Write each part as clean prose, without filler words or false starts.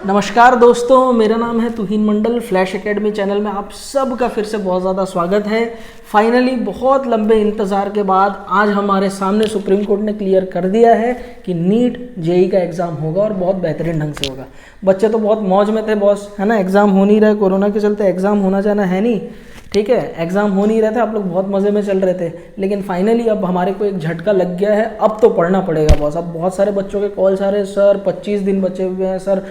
नमस्कार दोस्तों, मेरा नाम है तुहीन मंडल। फ्लैश एकेडमी चैनल में आप सबका फिर से बहुत ज़्यादा स्वागत है। फाइनली बहुत लंबे इंतज़ार के बाद आज हमारे सामने सुप्रीम कोर्ट ने क्लियर कर दिया है कि नीट जेई का एग्ज़ाम होगा और बहुत बेहतरीन ढंग से होगा। बच्चे तो बहुत मौज में थे बॉस, है ना। एग्ज़ाम हो नहीं रहा है, कोरोना के चलते एग्ज़ाम होना जाना है नहीं, ठीक है। एग्ज़ाम हो नहीं रहे थे, आप लोग बहुत मज़े में चल रहे थे, लेकिन फाइनली अब हमारे को एक झटका लग गया है। अब तो पढ़ना पड़ेगा बॉस। अब बहुत सारे बच्चों के कॉल्स आ रहे हैं, सर 25 दिन बचे हुए हैं, सर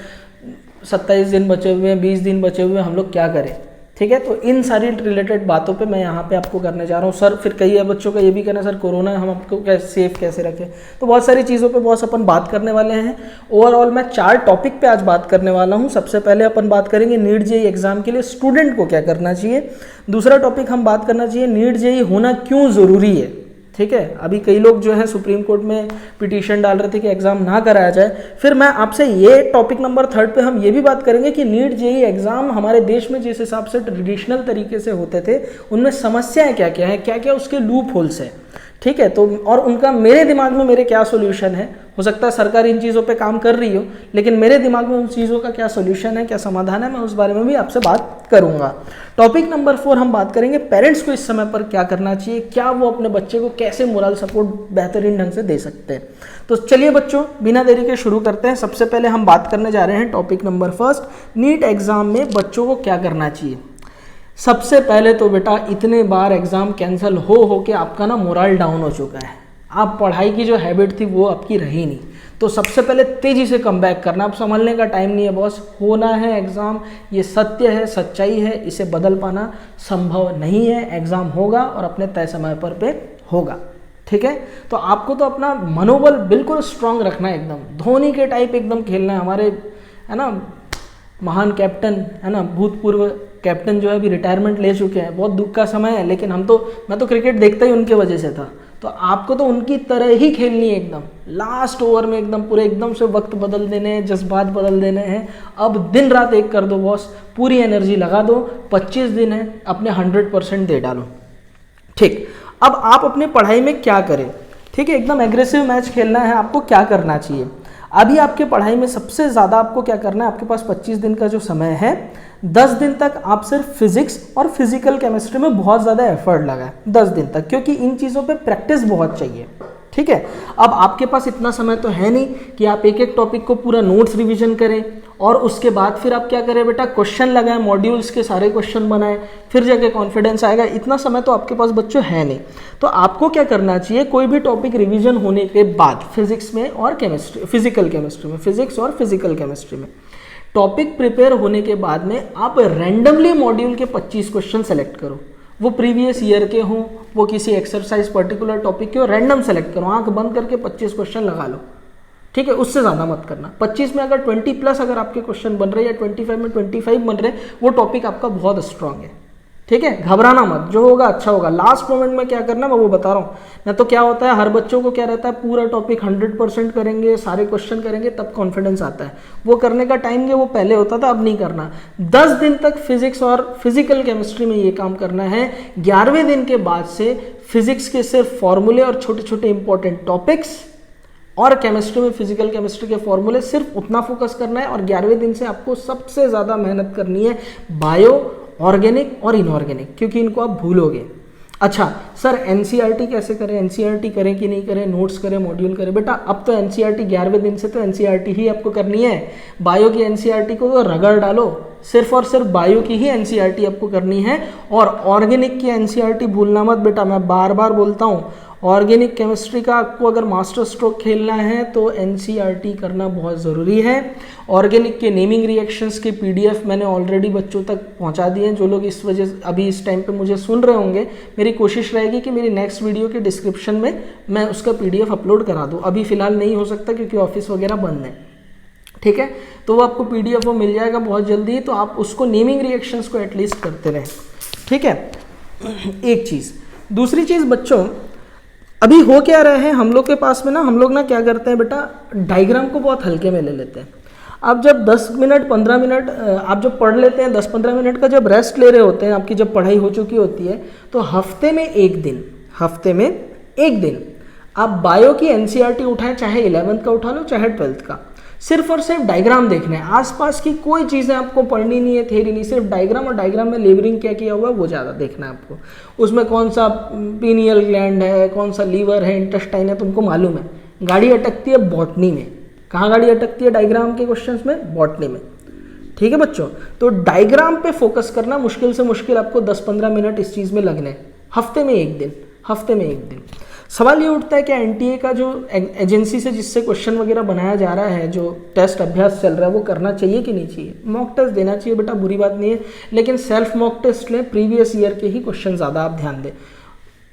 27 दिन बचे हुए हैं, 20 दिन बचे हुए हैं, हम लोग क्या करें, ठीक है। तो इन सारी रिलेटेड बातों पे मैं यहाँ पे आपको करने जा रहा हूँ। सर फिर कई बच्चों का ये भी कहना है, सर कोरोना है, हम आपको सेफ कैसे रखें। तो बहुत सारी चीज़ों पे बहुत अपन बात करने वाले हैं। ओवरऑल मैं 4 टॉपिक पे आज बात करने वाला हूँ। सबसे पहले अपन बात करेंगे नीट जेई एग्जाम के लिए स्टूडेंट को क्या करना चाहिए। दूसरा टॉपिक हम बात करना चाहिए नीट जेई होना क्यों ज़रूरी है, ठीक है। अभी कई लोग जो है सुप्रीम कोर्ट में पिटीशन डाल रहे थे कि एग्ज़ाम ना कराया जाए। फिर मैं आपसे ये टॉपिक नंबर 3 पे हम ये भी बात करेंगे कि नीट जेई एग्ज़ाम हमारे देश में जिस हिसाब से ट्रेडिशनल तरीके से होते थे उनमें समस्याएं क्या क्या हैं, क्या क्या उसके लूप होल्स हैं, ठीक है। तो और उनका मेरे दिमाग में मेरे क्या सोल्यूशन है। हो सकता है सरकार इन चीज़ों पे काम कर रही हो, लेकिन मेरे दिमाग में उन चीज़ों का क्या सोल्यूशन है, क्या समाधान है, मैं उस बारे में भी आपसे बात करूंगा। टॉपिक नंबर 4 हम बात करेंगे पेरेंट्स को इस समय पर क्या करना चाहिए, क्या वो अपने बच्चे को कैसे मोरल सपोर्ट बेहतरीन ढंग से दे सकते हैं। तो चलिए बच्चों, बिना देरी के शुरू करते हैं। सबसे पहले हम बात करने जा रहे हैं टॉपिक नंबर 1, नीट एग्जाम में बच्चों को क्या करना चाहिए। सबसे पहले तो बेटा, इतने बार एग्ज़ाम कैंसिल हो के आपका ना मोरल डाउन हो चुका है। आप पढ़ाई की जो हैबिट थी वो आपकी रही नहीं। तो सबसे पहले तेज़ी से कम बैक करना। अब संभलने का टाइम नहीं है बॉस, होना है एग्ज़ाम। ये सत्य है, सच्चाई है, इसे बदल पाना संभव नहीं है। एग्ज़ाम होगा और अपने तय समय पर पे होगा, ठीक है। तो आपको तो अपना मनोबल बिल्कुल स्ट्रांग रखना है, एकदम धोनी के टाइप एकदम खेलना है। हमारे, है ना, महान कैप्टन, है ना, भूतपूर्व कैप्टन जो है अभी रिटायरमेंट ले चुके हैं। बहुत दुख का समय है, लेकिन मैं तो क्रिकेट देखता ही उनके वजह से था। तो आपको तो उनकी तरह ही खेलनी है, एकदम लास्ट ओवर में एकदम पूरे एकदम से वक्त बदल देने हैं, जज्बात बदल देने हैं। अब दिन रात एक कर दो बॉस, पूरी एनर्जी लगा दो। 25 दिन है, अपने 100% दे डालो, ठीक। अब आप अपनी पढ़ाई में क्या करें, ठीक है। एकदम एग्रेसिव मैच खेलना है आपको। क्या करना चाहिए अभी आपके पढ़ाई में सबसे ज़्यादा आपको क्या करना है। आपके पास 25 दिन का जो समय है, 10 दिन तक आप सिर्फ फिजिक्स और फिजिकल केमिस्ट्री में बहुत ज़्यादा एफर्ट लगाएं 10 दिन तक, क्योंकि इन चीज़ों पे प्रैक्टिस बहुत चाहिए, ठीक है। अब आपके पास इतना समय तो है नहीं कि आप एक एक टॉपिक को पूरा नोट्स रिवीजन करें और उसके बाद फिर आप क्या करें बेटा, क्वेश्चन लगाएं, मॉड्यूल्स के सारे क्वेश्चन बनाएं, फिर जाके कॉन्फिडेंस आएगा। इतना समय तो आपके पास बच्चों है नहीं। तो आपको क्या करना चाहिए, कोई भी टॉपिक रिवीजन होने के बाद फिजिक्स में और केमिस्ट्री, फिजिकल केमिस्ट्री में, फिजिक्स और फिजिकल केमिस्ट्री में टॉपिक प्रिपेयर होने के बाद में आप रैंडमली मॉड्यूल के 25 क्वेश्चन सेलेक्ट करो। वो प्रीवियस ईयर के हों, वो किसी एक्सरसाइज पर्टिकुलर टॉपिक के हो, रैंडम सेलेक्ट करो, आंख बंद करके 25 क्वेश्चन लगा लो, ठीक है। उससे ज़्यादा मत करना। 25 में अगर 20+ अगर आपके क्वेश्चन बन रहे हैं या 25 में 25 बन रहे हैं, वो टॉपिक आपका बहुत स्ट्रांग है, ठीक है। घबराना मत, जो होगा अच्छा होगा। लास्ट मोमेंट में क्या करना मैं वो बता रहा हूँ। न तो क्या होता है, हर बच्चों को क्या रहता है, पूरा टॉपिक 100% करेंगे, सारे क्वेश्चन करेंगे, तब कॉन्फिडेंस आता है। वो करने का टाइम वो पहले होता था, अब नहीं करना। 10 दिन तक फिजिक्स और फिजिकल केमिस्ट्री में ये काम करना है। 11वें दिन के बाद से फिजिक्स के सिर्फ फॉर्मूले और छोटे छोटे इंपॉर्टेंट टॉपिक्स, और केमिस्ट्री में फिजिकल केमिस्ट्री के फॉर्मूले, सिर्फ उतना फोकस करना है। और 11वें दिन से आपको सबसे ज़्यादा मेहनत करनी है बायो, ऑर्गेनिक और इनऑर्गेनिक, क्योंकि इनको आप भूलोगे। अच्छा सर, एनसीईआरटी कैसे करें, एनसीईआरटी करें कि नहीं करें, नोट्स करें, मॉड्यूल करें। बेटा अब तो एनसीईआरटी 11वें दिन से तो एनसीईआरटी ही आपको करनी है। बायो की एनसीईआरटी को तो रगड़ डालो, सिर्फ और सिर्फ बायो की ही एनसीईआरटी आपको करनी है। और ऑर्गेनिक की एनसीईआरटी भूलना मत बेटा, मैं बार बार बोलता हूँ। ऑर्गेनिक केमिस्ट्री का आपको अगर मास्टर स्ट्रोक खेलना है तो एनसीईआरटी करना बहुत ज़रूरी है। ऑर्गेनिक के नेमिंग रिएक्शंस के पीडीएफ मैंने ऑलरेडी बच्चों तक पहुंचा दिए हैं। जो लोग इस वजह अभी इस टाइम पे मुझे सुन रहे होंगे, मेरी कोशिश रहेगी कि मेरी नेक्स्ट वीडियो के डिस्क्रिप्शन में मैं उसका पीडीएफ अपलोड करा दूँ। अभी फ़िलहाल नहीं हो सकता क्योंकि ऑफिस वगैरह बंद है, ठीक है। तो वो आपको पीडीएफ वो मिल जाएगा बहुत जल्दी। तो आप उसको नेमिंग रिएक्शंस को एटलीस्ट करते रहें, ठीक है। एक चीज़। दूसरी चीज़ बच्चों, अभी हो क्या रहा है हम लोग के पास में ना, हम लोग ना क्या करते हैं बेटा, डायग्राम को बहुत हल्के में ले लेते हैं। आप जब 10 मिनट 15 मिनट आप जब पढ़ लेते हैं, 10-15 मिनट का जब रेस्ट ले रहे होते हैं, आपकी जब पढ़ाई हो चुकी होती है, तो हफ्ते में एक दिन आप बायो की एनसीईआरटी उठाएं, चाहे 11th का उठा लो चाहे 12th का। सिर्फ और सिर्फ डायग्राम देखना है, आसपास की कोई चीज़ें आपको पढ़नी नहीं है, थ्योरी नहीं, सिर्फ डायग्राम, और डायग्राम में लेबरिंग क्या किया हुआ है वो ज़्यादा देखना है आपको। उसमें कौन सा पीनियल ग्लैंड है, कौन सा लीवर है, इंटेस्टाइन है, तुमको मालूम है। गाड़ी अटकती है बॉटनी में, कहाँ गाड़ी अटकती है डायग्राम के क्वेश्चंस में? बॉटनी में। ठीक है बच्चों, तो डायग्राम पे फोकस करना, मुश्किल से मुश्किल आपको 10-15 मिनट इस चीज़ में लगने, हफ्ते में एक दिन। सवाल ये उठता है कि एनटीए का जो एजेंसी से जिससे क्वेश्चन वगैरह बनाया जा रहा है, जो टेस्ट अभ्यास चल रहा है, वो करना चाहिए कि नहीं चाहिए? मॉक टेस्ट देना चाहिए बेटा, बुरी बात नहीं है, लेकिन सेल्फ मॉक टेस्ट लें, प्रीवियस ईयर के ही क्वेश्चन ज़्यादा आप ध्यान दें।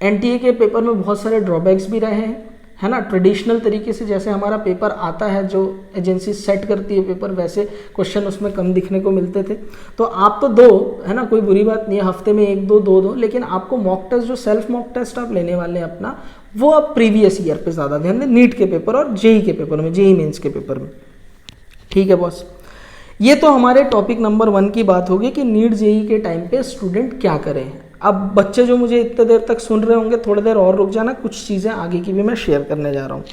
एनटीए के पेपर में बहुत सारे ड्रॉबैक्स भी रहे हैं, है ना। ट्रेडिशनल तरीके से जैसे हमारा पेपर आता है, जो एजेंसी सेट करती है पेपर, वैसे क्वेश्चन उसमें कम दिखने को मिलते थे। तो आप तो दो, है ना, कोई बुरी बात नहीं है, हफ्ते में 1-2 दो, लेकिन आपको मॉक टेस्ट, जो सेल्फ मॉक टेस्ट आप लेने वाले हैं अपना, वो आप प्रीवियस ईयर पे ज़्यादा ध्यान दें, नीट के पेपर और जेई के पेपर में, जेई मेंस के पेपर में। ठीक है बॉस, ये तो हमारे टॉपिक नंबर 1 की बात होगी कि नीट जेई के टाइम पे स्टूडेंट क्या करें। अब बच्चे जो मुझे इतने देर तक सुन रहे होंगे, थोड़ी देर और रुक जाना, कुछ चीज़ें आगे की भी मैं शेयर करने जा रहा हूँ।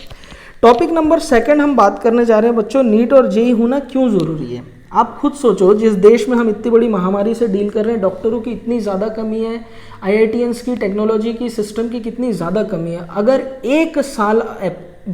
टॉपिक नंबर 2 हम बात करने जा रहे हैं बच्चों, नीट और जेई होना क्यों ज़रूरी है। आप खुद सोचो, जिस देश में हम इतनी बड़ी महामारी से डील कर रहे हैं, डॉक्टरों की इतनी ज़्यादा कमी है, आईआईटीएंस की, टेक्नोलॉजी की, सिस्टम की कितनी ज़्यादा कमी है, अगर 1 साल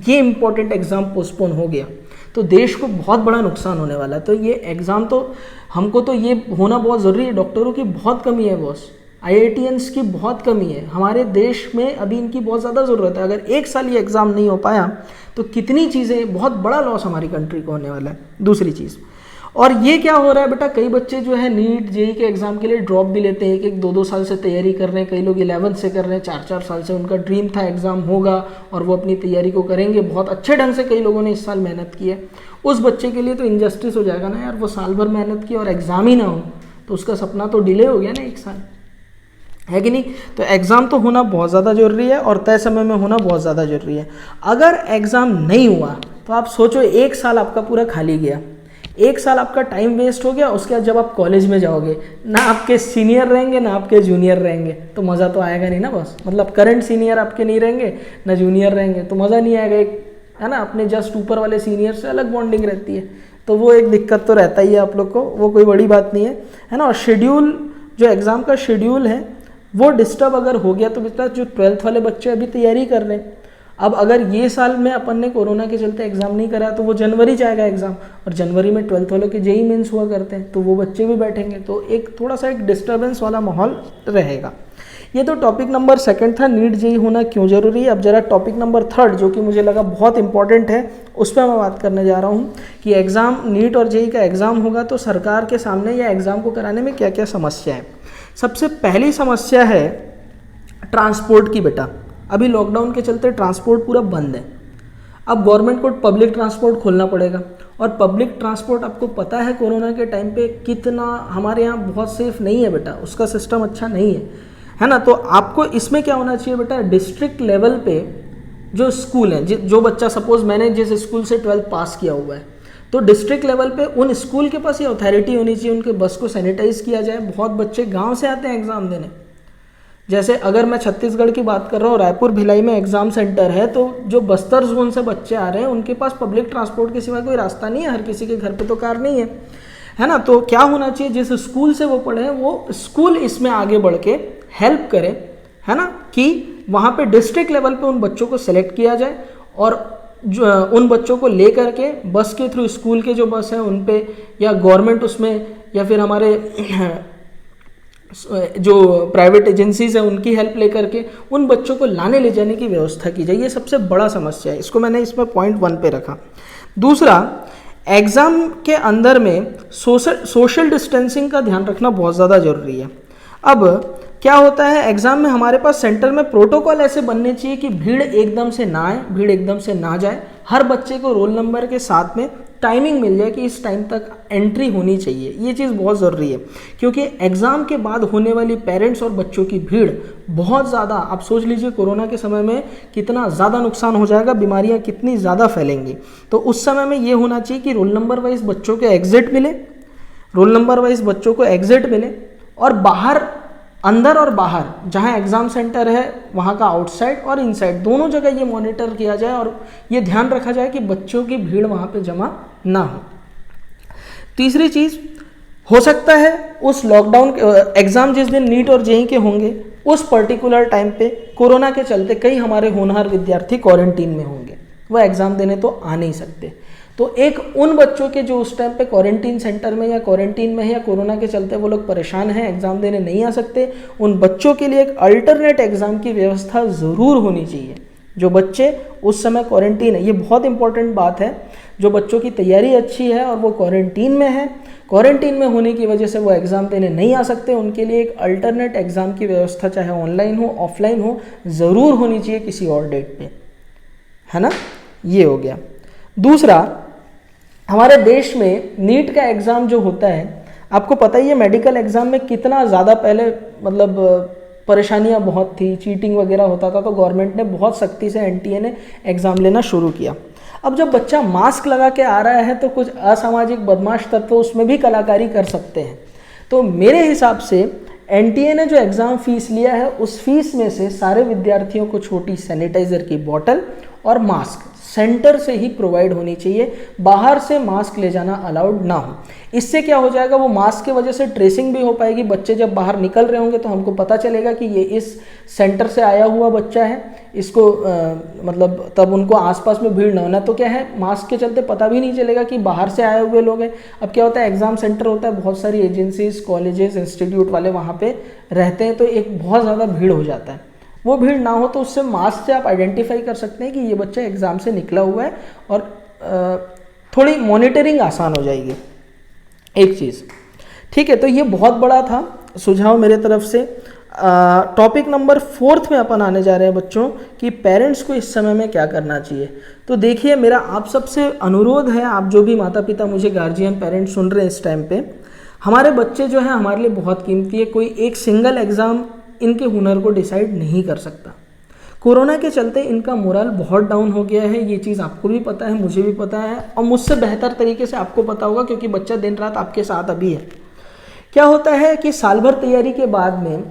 ये इंपॉर्टेंट एग्ज़ाम पोस्टपोन हो गया तो देश को बहुत बड़ा नुकसान होने वाला है। तो ये एग्ज़ाम तो हमको तो ये होना बहुत ज़रूरी है। डॉक्टरों की बहुत कमी है बॉस, आईआईटीएंस की बहुत कमी है, हमारे देश में अभी इनकी बहुत ज़्यादा ज़रूरत है। अगर 1 साल ये एग्ज़ाम नहीं हो पाया तो कितनी चीज़ें, बहुत बड़ा लॉस हमारी कंट्री को होने वाला है। दूसरी चीज़, और ये क्या हो रहा है बेटा, कई बच्चे जो है नीट जेई के एग्ज़ाम के लिए ड्रॉप भी लेते हैं, 1-2 साल से तैयारी कर रहे हैं, कई लोग 11th से कर रहे हैं, 4-4 साल से उनका ड्रीम था एग्ज़ाम होगा और वो अपनी तैयारी को करेंगे, बहुत अच्छे ढंग से कई लोगों ने इस साल मेहनत की है। उस बच्चे के लिए तो इनजस्टिस हो जाएगा ना यार, वो साल भर मेहनत की और एग्ज़ाम ही ना हो तो उसका सपना तो डिले हो गया ना 1 साल, है कि नहीं। तो एग्ज़ाम तो होना बहुत ज़्यादा ज़रूरी है और तय समय में होना बहुत ज़्यादा ज़रूरी है। अगर एग्ज़ाम नहीं हुआ तो आप सोचो 1 साल आपका पूरा खाली गया, 1 साल आपका टाइम वेस्ट हो गया। उसके बाद जब आप कॉलेज में जाओगे, ना आपके सीनियर रहेंगे ना आपके जूनियर रहेंगे, तो मज़ा तो आएगा नहीं ना बस। मतलब करंट सीनियर आपके नहीं रहेंगे ना जूनियर रहेंगे, तो मज़ा नहीं आएगा, एक है ना, अपने जस्ट ऊपर वाले सीनियर से अलग बॉन्डिंग रहती है, तो वो एक दिक्कत तो रहता ही है आप लोग को, वो कोई बड़ी बात नहीं है ना। और शेड्यूल, जो एग्ज़ाम का शेड्यूल है वो डिस्टर्ब अगर हो गया तो बेटा जो 12th वाले बच्चे अभी तैयारी कर रहे हैं, अब अगर ये साल में अपन ने कोरोना के चलते एग्ज़ाम नहीं करा तो वो जनवरी जाएगा एग्ज़ाम, और जनवरी में 12th वालों के जेई मेंस हुआ करते हैं, तो वो बच्चे भी बैठेंगे, तो एक थोड़ा सा एक डिस्टर्बेंस वाला माहौल रहेगा। ये तो टॉपिक नंबर 2 था, नीट जेई होना क्यों ज़रूरी है। अब जरा टॉपिक नंबर 3 जो कि मुझे लगा बहुत इंपॉर्टेंट है, उस पर मैं बात करने जा रहा हूँ कि एग्ज़ाम, नीट और जेई का एग्ज़ाम होगा तो सरकार के सामने या एग्ज़ाम को कराने में क्या क्या समस्या है। सबसे पहली समस्या है ट्रांसपोर्ट की बेटा। अभी लॉकडाउन के चलते ट्रांसपोर्ट पूरा बंद है। अब गवर्नमेंट को पब्लिक ट्रांसपोर्ट खोलना पड़ेगा, और पब्लिक ट्रांसपोर्ट आपको पता है कोरोना के टाइम पे कितना हमारे यहाँ बहुत सेफ नहीं है बेटा, उसका सिस्टम अच्छा नहीं है ना। तो आपको इसमें क्या होना चाहिए बेटा, डिस्ट्रिक्ट लेवल पे जो स्कूल हैं, जो बच्चा, सपोज मैंने जिस स्कूल से 12th पास किया हुआ है, तो डिस्ट्रिक्ट लेवल पे उन स्कूल के पास ये अथॉरिटी होनी चाहिए, उनके बस को सैनिटाइज किया जाए। बहुत बच्चे गांव से आते हैं एग्ज़ाम देने, जैसे अगर मैं छत्तीसगढ़ की बात कर रहा हूँ, रायपुर भिलाई में एग्ज़ाम सेंटर है, तो जो बस्तर जोन से बच्चे आ रहे हैं उनके पास पब्लिक ट्रांसपोर्ट के सिवा कोई रास्ता नहीं है, हर किसी के घर पे तो कार नहीं है ना। तो क्या होना चाहिए, जिस स्कूल से वो पढ़े वो स्कूल इसमें आगे बढ़ के हेल्प करे, है ना, कि वहाँ पे डिस्ट्रिक्ट लेवल पे उन बच्चों को सेलेक्ट किया जाए और जो उन बच्चों को ले करके बस के थ्रू, स्कूल के जो बस हैं उन पे, या गवर्नमेंट उसमें, या फिर हमारे जो प्राइवेट एजेंसीज हैं उनकी हेल्प लेकर के उन बच्चों को लाने ले जाने की व्यवस्था की जाए। ये सबसे बड़ा समस्या है, इसको मैंने इसमें पॉइंट 1 पे रखा। दूसरा, एग्ज़ाम के अंदर में सोशल डिस्टेंसिंग का ध्यान रखना बहुत ज़्यादा ज़रूरी है। अब क्या होता है, एग्ज़ाम में हमारे पास सेंटर में प्रोटोकॉल ऐसे बनने चाहिए कि भीड़ एकदम से ना आए, भीड़ एकदम से ना जाए, हर बच्चे को रोल नंबर के साथ में टाइमिंग मिल जाए कि इस टाइम तक एंट्री होनी चाहिए। ये चीज़ बहुत ज़रूरी है, क्योंकि एग्ज़ाम के बाद होने वाली पेरेंट्स और बच्चों की भीड़ बहुत ज़्यादा, आप सोच लीजिए कोरोना के समय में कितना ज़्यादा नुकसान हो जाएगा, बीमारियां कितनी ज़्यादा फैलेंगी। तो उस समय में ये होना चाहिए कि रोल नंबर वाइज बच्चों के एग्ज़िट मिले, रोल नंबर वाइज बच्चों को एग्ज़िट मिले, और बाहर अंदर और बाहर जहाँ एग्ज़ाम सेंटर है वहाँ का आउटसाइड और इनसाइड दोनों जगह ये मॉनिटर किया जाए और ये ध्यान रखा जाए कि बच्चों की भीड़ वहाँ पे जमा ना हो। तीसरी चीज़, हो सकता है उस लॉकडाउन एग्ज़ाम जिस दिन नीट और जेईई के होंगे उस पर्टिकुलर टाइम पे कोरोना के चलते कई हमारे होनहार विद्यार्थी क्वारंटीन में होंगे, वह एग्ज़ाम देने तो आ नहीं सकते। तो एक उन बच्चों के जो उस टाइम पे क्वारंटीन सेंटर में या क्वारंटीन में है या कोरोना के चलते वो लोग परेशान हैं, एग्ज़ाम देने नहीं आ सकते, उन बच्चों के लिए एक अल्टरनेट एग्ज़ाम की व्यवस्था ज़रूर होनी चाहिए। जो बच्चे उस समय क्वारंटीन है, ये बहुत इंपॉर्टेंट बात है, जो बच्चों की तैयारी अच्छी है और वो क्वारंटीन में है, क्वारंटीन में होने की वजह से वो एग्ज़ाम देने नहीं आ सकते, उनके लिए एक अल्टरनेट एग्ज़ाम की व्यवस्था चाहे ऑनलाइन हो ऑफलाइन हो ज़रूर होनी चाहिए किसी और डेट पे, है ना। ये हो गया। दूसरा, हमारे देश में नीट का एग्ज़ाम जो होता है, आपको पता ही है मेडिकल एग्ज़ाम में कितना ज़्यादा पहले मतलब परेशानियां बहुत थी, चीटिंग वगैरह होता था, तो गवर्नमेंट ने बहुत सख्ती से एनटीए ने एग्ज़ाम लेना शुरू किया। अब जब बच्चा मास्क लगा के आ रहा है तो कुछ असामाजिक बदमाश तत्व उसमें भी कलाकारी कर सकते हैं। तो मेरे हिसाब से एनटीए ने जो एग्ज़ाम फ़ीस लिया है उस फीस में से सारे विद्यार्थियों को छोटी सैनिटाइज़र की बोतल और मास्क सेंटर से ही प्रोवाइड होनी चाहिए, बाहर से मास्क ले जाना अलाउड ना हो। इससे क्या हो जाएगा, वो मास्क की वजह से ट्रेसिंग भी हो पाएगी, बच्चे जब बाहर निकल रहे होंगे तो हमको पता चलेगा कि ये इस सेंटर से आया हुआ बच्चा है, इसको मतलब तब उनको आसपास में भीड़ ना होना। तो क्या है, मास्क के चलते पता भी नहीं चलेगा कि बाहर से आए हुए लोग हैं। अब क्या होता है, एग्ज़ाम सेंटर होता है, बहुत सारी एजेंसीज, कॉलेजेस, इंस्टीट्यूट वाले वहाँ पे रहते हैं, तो एक बहुत ज़्यादा भीड़ हो जाता है। वो भीड़ ना हो तो उससे मास्क से आप आइडेंटिफाई कर सकते हैं कि ये बच्चा एग्ज़ाम से निकला हुआ है और थोड़ी मॉनिटरिंग आसान हो जाएगी। एक चीज़, ठीक है। तो ये बहुत बड़ा था सुझाव मेरे तरफ से। टॉपिक नंबर 4 में अपन आने जा रहे हैं बच्चों कि पेरेंट्स को इस समय में क्या करना चाहिए। तो देखिए, मेरा आप सबसे अनुरोध है, आप जो भी माता पिता मुझे गार्जियन पेरेंट्स सुन रहे हैं इस टाइम पे, हमारे बच्चे जो हैं हमारे लिए बहुत कीमती है। कोई एक सिंगल एग्ज़ाम इनके हुनर को डिसाइड नहीं कर सकता। कोरोना के चलते इनका मोरल बहुत डाउन हो गया है, ये चीज़ आपको भी पता है, मुझे भी पता है और मुझसे बेहतर तरीके से आपको पता होगा क्योंकि बच्चा दिन रात आपके साथ अभी है। क्या होता है कि साल भर तैयारी के बाद में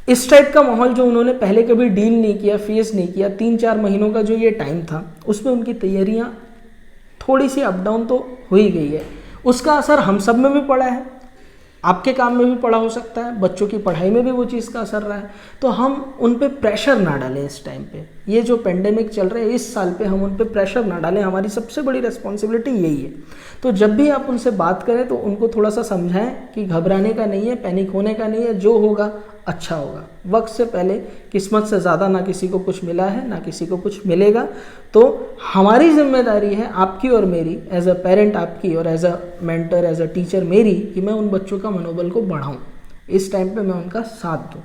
इस टाइप का माहौल जो उन्होंने पहले कभी डील नहीं किया, फेस नहीं किया, 3-4 महीनों का जो ये टाइम था उसमें उनकी तैयारियाँ थोड़ी सी अप डाउन तो हो ही गई है। उसका असर हम सब में भी पड़ा है, आपके काम में भी पड़ा हो सकता है, बच्चों की पढ़ाई में भी वो चीज़ का असर रहा है। तो हम उन पे प्रेशर ना डालें इस टाइम पे, ये जो पेंडेमिक चल रहा है इस साल पे हम उन पे प्रेशर ना डालें, हमारी सबसे बड़ी रिस्पॉन्सिबिलिटी यही है। तो जब भी आप उनसे बात करें तो उनको थोड़ा सा समझाएं कि घबराने का नहीं है, पैनिक होने का नहीं है, जो होगा अच्छा होगा। वक्त से पहले किस्मत से ज़्यादा ना किसी को कुछ मिला है ना किसी को कुछ मिलेगा। तो हमारी जिम्मेदारी है, आपकी और मेरी, एज अ पेरेंट आपकी और as a mentor, as a teacher मेरी, कि मैं उन बच्चों का मनोबल को बढ़ाऊं, इस टाइम पे मैं उनका साथ दूं।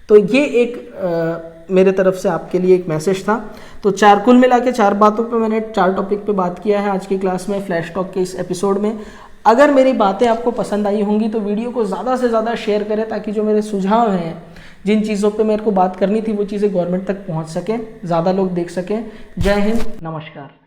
तो ये एक मेरे तरफ से आपके लिए एक मैसेज था। तो कुल मिला के 4 बातों पे मैंने 4 टॉपिक पे बात किया है आज की क्लास में, फ्लैश टॉक के इस एपिसोड में। अगर मेरी बातें आपको पसंद आई होंगी तो वीडियो को ज़्यादा से ज़्यादा शेयर करें ताकि जो मेरे सुझाव हैं, जिन चीज़ों पे मेरे को बात करनी थी वो चीज़ें गवर्नमेंट तक पहुंच सकें, ज़्यादा लोग देख सकें। जय हिंद, नमस्कार।